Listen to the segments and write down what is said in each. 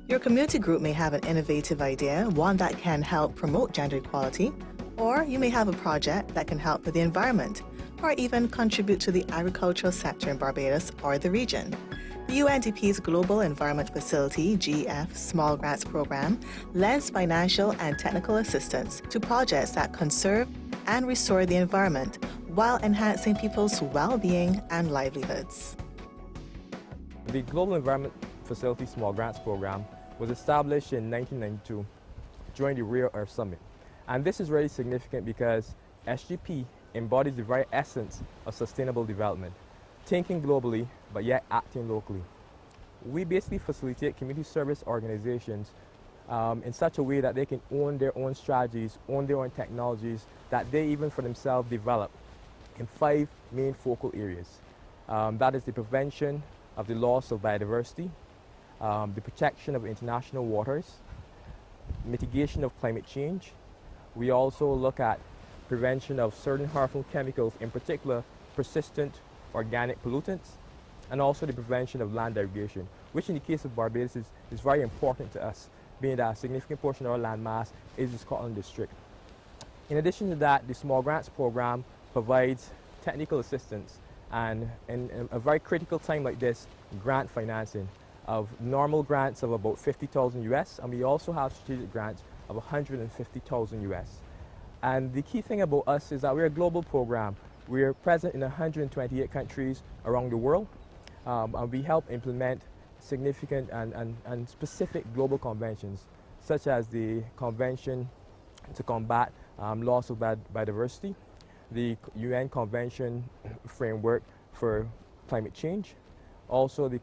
Your community group may have an innovative idea, one that can help promote gender equality, or you may have a project that can help with the environment, or even contribute to the agricultural sector in Barbados or the region. The UNDP's Global Environment Facility GEF Small Grants Program lends financial and technical assistance to projects that conserve and restore the environment while enhancing people's well-being and livelihoods. The Global Environment Facility Small Grants Program was established in 1992 during the Rare Earth Summit. And this is really significant because SGP embodies the very essence of sustainable development, thinking globally but yet acting locally. We basically facilitate community service organizations in such a way that they can own their own strategies, own their own technologies that they even for themselves develop in 5 main focal areas. That is the prevention of the loss of biodiversity, the protection of international waters, mitigation of climate change. We also look at prevention of certain harmful chemicals, in particular persistent organic pollutants, and also the prevention of land degradation, which in the case of Barbados is very important to us, being that a significant portion of our land mass is the Scotland district. In addition to that, the Small Grants Program provides technical assistance and in a very critical time like this, grant financing of normal grants of about 50,000 US, and we also have strategic grants of 150,000 US. And the key thing about us is that we're a global program. We're present in 128 countries around the world, and we help implement significant and specific global conventions, such as the Convention to Combat Loss of Biodiversity, the UN Convention Framework for Climate Change, also the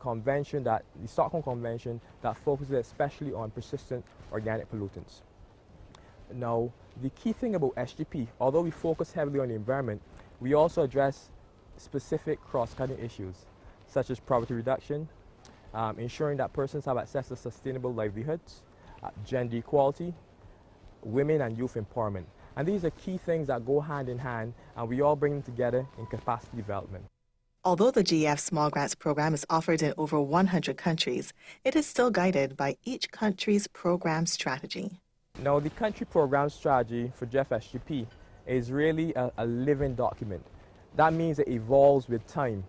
Stockholm Convention that focuses especially on persistent organic pollutants. Now, the key thing about SGP, although we focus heavily on the environment, we also address specific cross-cutting issues, such as poverty reduction, ensuring that persons have access to sustainable livelihoods, gender equality, women and youth empowerment. And these are key things that go hand in hand, and we all bring them together in capacity development. Although the GEF Small Grants Program is offered in over 100 countries, it is still guided by each country's program strategy. Now, the country program strategy for GEF SGP is really a living document. That means it evolves with time,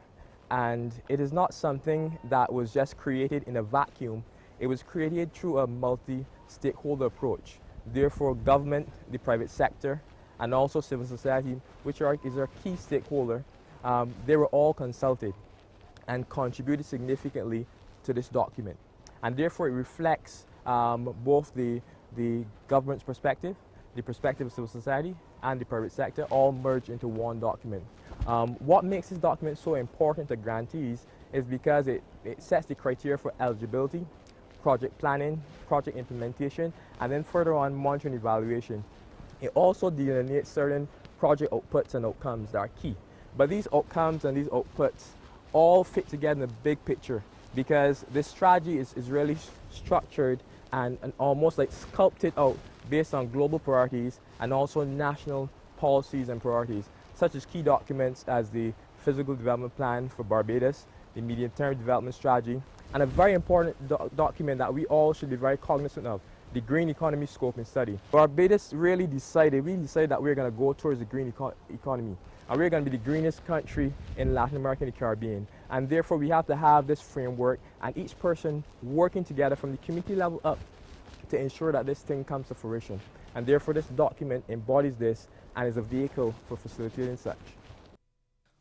and it is not something that was just created in a vacuum. It was created through a multi-stakeholder approach. Therefore, government, the private sector, and also civil society, which is our key stakeholder, they were all consulted and contributed significantly to this document. And therefore, it reflects both the government's perspective, the perspective of civil society, and the private sector, all merged into one document. What makes this document so important to grantees is because it sets the criteria for eligibility, project planning, project implementation, and then further on, monitoring and evaluation. It also delineates certain project outputs and outcomes that are key. But these outcomes and these outputs all fit together in a big picture, because this strategy is really structured and almost like sculpted out based on global priorities and also national policies and priorities, such as key documents as the Physical Development Plan for Barbados, the Medium-Term Development Strategy, and a very important document that we all should be very cognizant of, the Green Economy Scope and Study. Barbados really decided that we're going to go towards the green economy, and we're going to be the greenest country in Latin America and the Caribbean. And therefore, we have to have this framework and each person working together from the community level up to ensure that this thing comes to fruition. And therefore, this document embodies this and is a vehicle for facilitating such.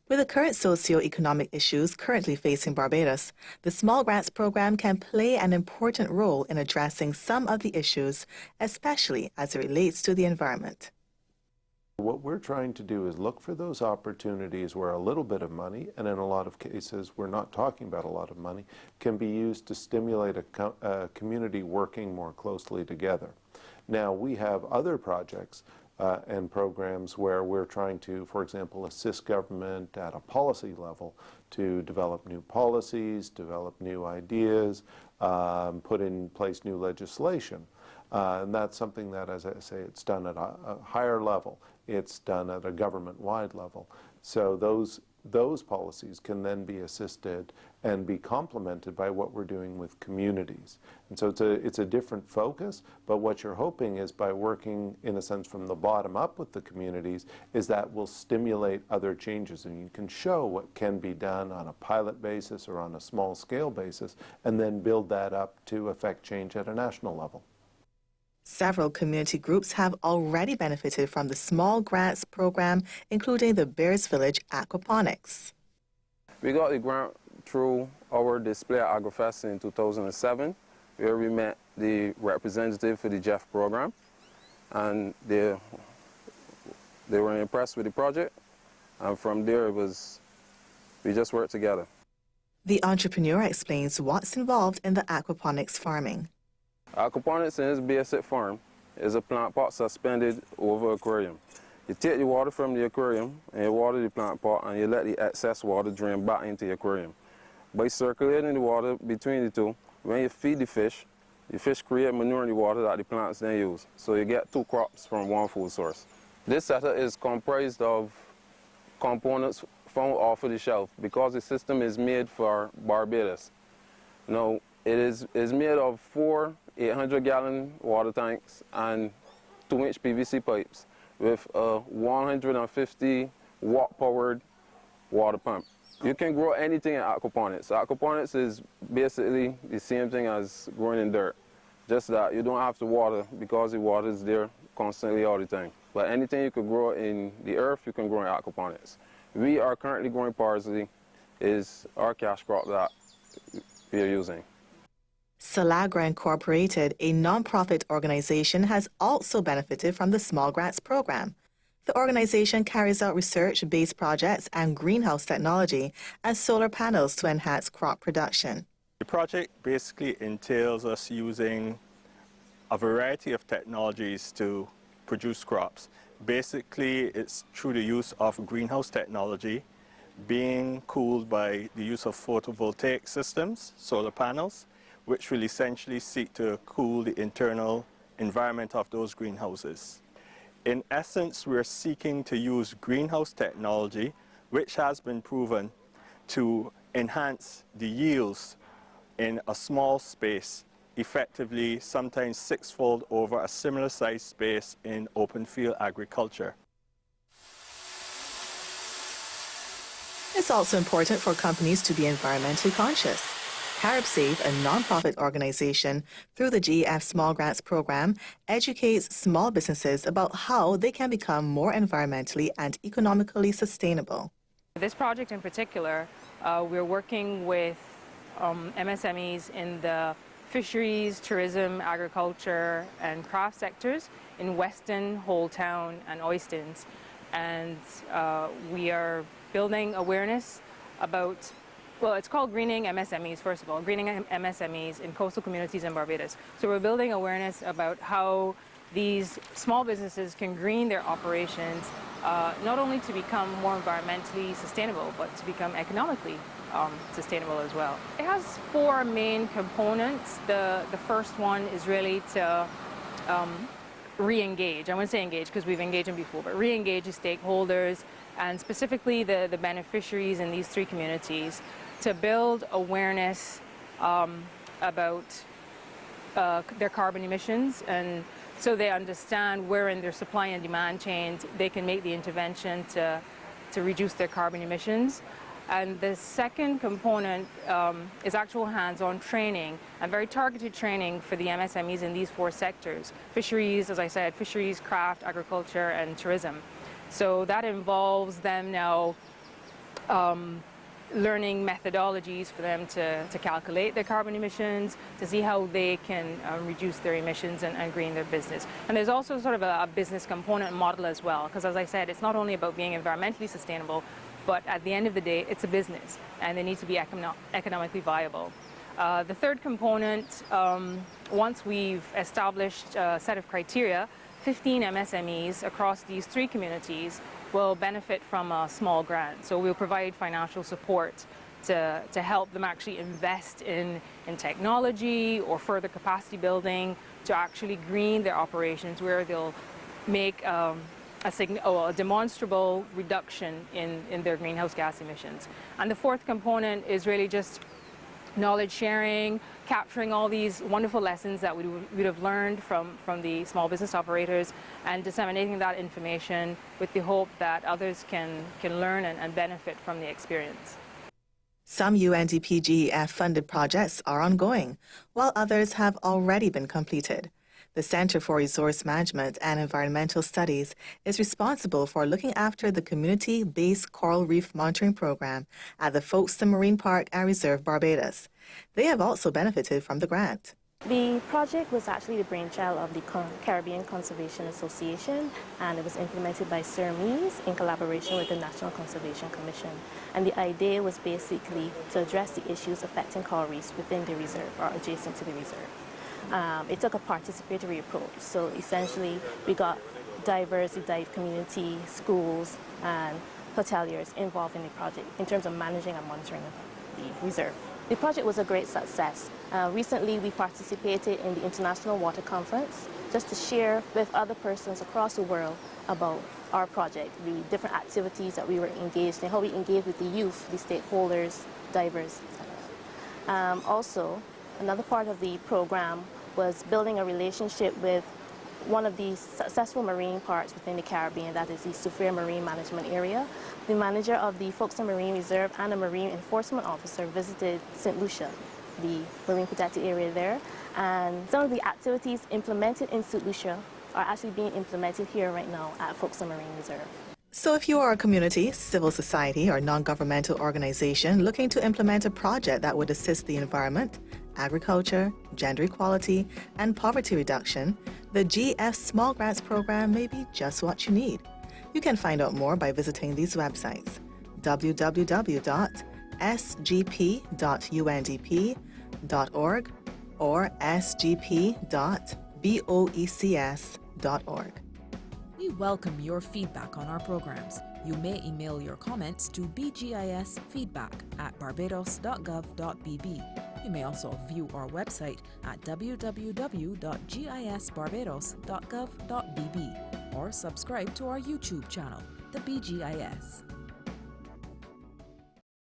With the current socio-economic issues currently facing Barbados, the Small Grants Program can play an important role in addressing some of the issues, especially as it relates to the environment. What we're trying to do is look for those opportunities where a little bit of money, and in a lot of cases we're not talking about a lot of money, can be used to stimulate a community working more closely together. Now, we have other projects and programs where we're trying to, for example, assist government at a policy level to develop new policies, develop new ideas, put in place new legislation. And that's something that, as I say, it's done at a higher level. It's done at a government-wide level. So those those policies can then be assisted and be complemented by what we're doing with communities. And so it's a different focus, but what you're hoping is by working, in a sense, from the bottom up with the communities, is that will stimulate other changes. And you can show what can be done on a pilot basis or on a small scale basis, and then build that up to affect change at a national level. Several community groups have already benefited from the small grants program, including the Baird Village Aquaponics. We got the grant through our display at AgroFest in 2007, where we met the representative for the GEF program, and they were impressed with the project, and from there we just worked together. The entrepreneur explains what's involved in the aquaponics farming. Aquaponics in its basic form is a plant pot suspended over an aquarium. You take the water from the aquarium and you water the plant pot, and you let the excess water drain back into the aquarium. By circulating the water between the two, when you feed the fish create manure in the water that the plants then use. So you get two crops from one food source. This setup is comprised of components found off of the shelf because the system is made for Barbados. Now, it is made of 4 800-gallon water tanks and 2-inch PVC pipes with a 150 watt-powered water pump. You can grow anything in aquaponics. Aquaponics is basically the same thing as growing in dirt, just that you don't have to water because the water is there constantly all the time. But anything you could grow in the earth, you can grow in aquaponics. We are currently growing parsley, is our cash crop that we are using. Salagra Incorporated, a non-profit organization, has also benefited from the Small Grants program. The organization carries out research-based projects and greenhouse technology and solar panels to enhance crop production. The project basically entails us using a variety of technologies to produce crops. Basically, it's through the use of greenhouse technology, being cooled by the use of photovoltaic systems, solar panels, which will essentially seek to cool the internal environment of those greenhouses. In essence, we're seeking to use greenhouse technology, which has been proven to enhance the yields in a small space, effectively sometimes 6-fold over a similar sized space in open field agriculture. It's also important for companies to be environmentally conscious. CaribSafe, a non-profit organization, through the GEF Small Grants program, educates small businesses about how they can become more environmentally and economically sustainable. This project in particular, we're working with MSMEs in the fisheries, tourism, agriculture, and craft sectors in Weston, Holetown, and Oistins. And we are building awareness about, well, it's called Greening MSMEs, first of all, Greening MSMEs in coastal communities in Barbados. So we're building awareness about how these small businesses can green their operations, not only to become more environmentally sustainable, but to become economically sustainable as well. It has 4 main components. The first one is really to re-engage. I wouldn't say engage because we've engaged them before, but re-engage the stakeholders and specifically the beneficiaries in these 3 communities to build awareness about their carbon emissions, and so they understand where in their supply and demand chains they can make the intervention to reduce their carbon emissions. And the second component is actual hands-on training and very targeted training for the MSMEs in these 4 sectors. Fisheries, as I said, fisheries, craft, agriculture, and tourism. So that involves them now learning methodologies for them to calculate their carbon emissions, to see how they can reduce their emissions and green their business. And there's also sort of a business component model as well, because as I said, it's not only about being environmentally sustainable, but at the end of the day, it's a business, and they need to be economically viable. The third component, once we've established a set of criteria, 15 MSMEs across these 3 communities will benefit from a small grant. So we'll provide financial support to help them actually invest in technology or further capacity building to actually green their operations, where they'll make a demonstrable reduction in their greenhouse gas emissions. And the fourth component is really just knowledge sharing, capturing all these wonderful lessons that we would have learned from the small business operators and disseminating that information with the hope that others can learn and benefit from the experience. Some UNDP GEF funded projects are ongoing, while others have already been completed. The Center for Resource Management and Environmental Studies is responsible for looking after the community-based coral reef monitoring program at the Folkestone Marine Park and Reserve Barbados. They have also benefited from the grant. The project was actually the brainchild of the Caribbean Conservation Association, and it was implemented by CERMES in collaboration with the National Conservation Commission. And the idea was basically to address the issues affecting coral reefs within the reserve or adjacent to the reserve. It took a participatory approach. So essentially, we got divers, the dive community, schools, and hoteliers involved in the project in terms of managing and monitoring the reserve. The project was a great success. Recently, we participated in the International Water Conference just to share with other persons across the world about our project, the different activities that we were engaged in, how we engaged with the youth, the stakeholders, divers, etc. Also, another part of the program was building a relationship with one of the successful marine parks within the Caribbean, that is the Soufriere Marine Management Area. The manager of the Folkestone Marine Reserve and a marine enforcement officer visited St. Lucia, the marine protected area there, and some of the activities implemented in St. Lucia are actually being implemented here right now at Folkestone Marine Reserve. So if you are a community, civil society, or non-governmental organization looking to implement a project that would assist the environment, agriculture, gender equality, and poverty reduction, the GEF Small Grants Program may be just what you need. You can find out more by visiting these websites: www.sgp.undp.org or sgp.boecs.org. We welcome your feedback on our programs. You may email your comments to bgisfeedback@barbados.gov.bb. You may also view our website at www.gisbarbados.gov.bb or subscribe to our YouTube channel, the BGIS.